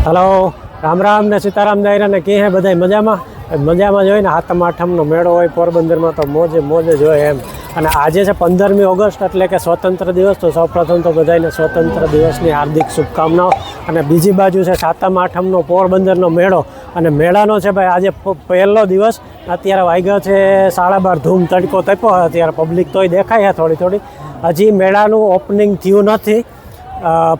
Hello, Ram Ram ને સીતારામ દાયરા ને કે હે બધા મજામાં જોઈને હાથમ આઠમનો મેળો હોય પોરબંદરમાં તો મોજે મોજે જોઈએ એમ. અને આજે છે 15મી ઓગસ્ટ એટલે કે સ્વતંત્ર દિવસ. તો સૌપ્રથમ તો બધાને સ્વતંત્ર દિવસની હાર્દિક શુભકામનાઓ. અને બીજી બાજુ છે સાતમ આઠમનો પોરબંદરનો મેળો. અને મેળાનો છે ભાઈ આજે પહેલો દિવસ. અત્યારે વાગ્યો છે 12:30, ધૂમ તડકો તપ્યો. અત્યારે પબ્લિક તોય દેખાય છે થોડી. હજી મેળાનું ઓપનિંગ થયું નથી.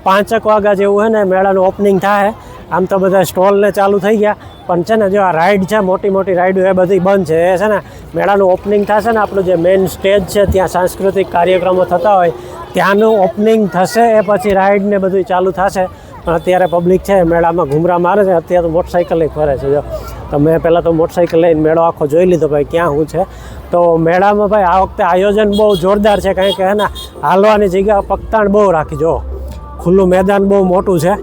5 વાગ્યા જેવું છે ને મેળાનું ઓપનિંગ થાય. આમ તો બધા સ્ટોલને ચાલુ થઈ ગયા, પણ છે ને જો આ રાઈડ છે, મોટી રાઈડો એ બધી બંધ છે. એ છે ને મેળાનું ઓપનિંગ થશે ને આપણું જે મેઇન સ્ટેજ છે ત્યાં સાંસ્કૃતિક કાર્યક્રમો થતા હોય ત્યાંનું ઓપનિંગ થશે. એ પછી રાઈડ ને બધું ચાલુ થશે. પણ અત્યારે પબ્લિક છે મેળામાં ઘૂમરા મારે છે. અત્યારે તો મોટરસાઇકલ ફરે છે. જો તો મેં પહેલાં તો મોટરસાઇકલ લઈને મેળો આખો જોઈ લીધો ભાઈ ક્યાં શું છે. તો મેળામાં ભાઈ આ વખતે આયોજન બહુ જોરદાર છે. કારણ કે હે ને હાલવાની જગ્યા પગતાણ બહુ રાખી. જો ખુલ્લું મેદાન બહુ મોટું છે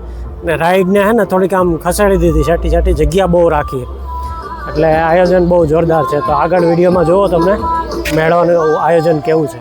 ને રાઈડને હે ને થોડીક આમ ખસેડી દીધી, છાટી જગ્યા બહુ રાખી. એટલે આયોજન બહુ જોરદાર છે. તો આગળ વિડીયોમાં જુઓ તમને મેળાનું આયોજન કેવું છે.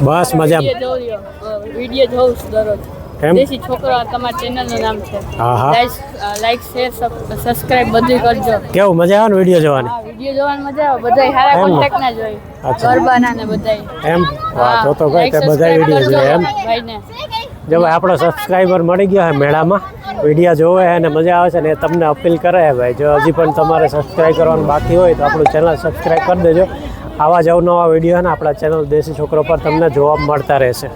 બસ મજામાં. વિડીયો જોઉં છું દરરોજ. એમ? દેશી છોકરો તમારા ચેનલનું નામ છે. હા હા. લાઈક શેર સબસ્ક્રાઇબ બધું કરજો. કેવું મજા આવે ને વિડીયો જોવાની? હા વિડીયો જોવાની મજા આવે. બધાય સારા એમ? કોન્ટેક્ટ ના જોઈ. અચ્છા. ગરબાના ને બધાય. એમ વાહ તો like, ભાઈ તે બધા subscribe વિડીયો કરજો જોઈએ એમ. ભાઈને. જો ભાઈ આપણો સબસ્ક્રાઈબર મળી ગયો છે મેળામાં, વિડીયો જોવે છે અને મજા આવે છે ને એ તમને અપીલ કરે છે ભાઈ. જો હજી પણ તમારે સબસ્ક્રાઈબ કરવાનું બાકી હોય તો આપણું ચેનલ સબસ્ક્રાઈબ કરી દેજો. આવા જ અવનવા વિડીયો ને આપણા ચેનલ દેશી છોકરો પર તમને જોવા મળતા રહેશે.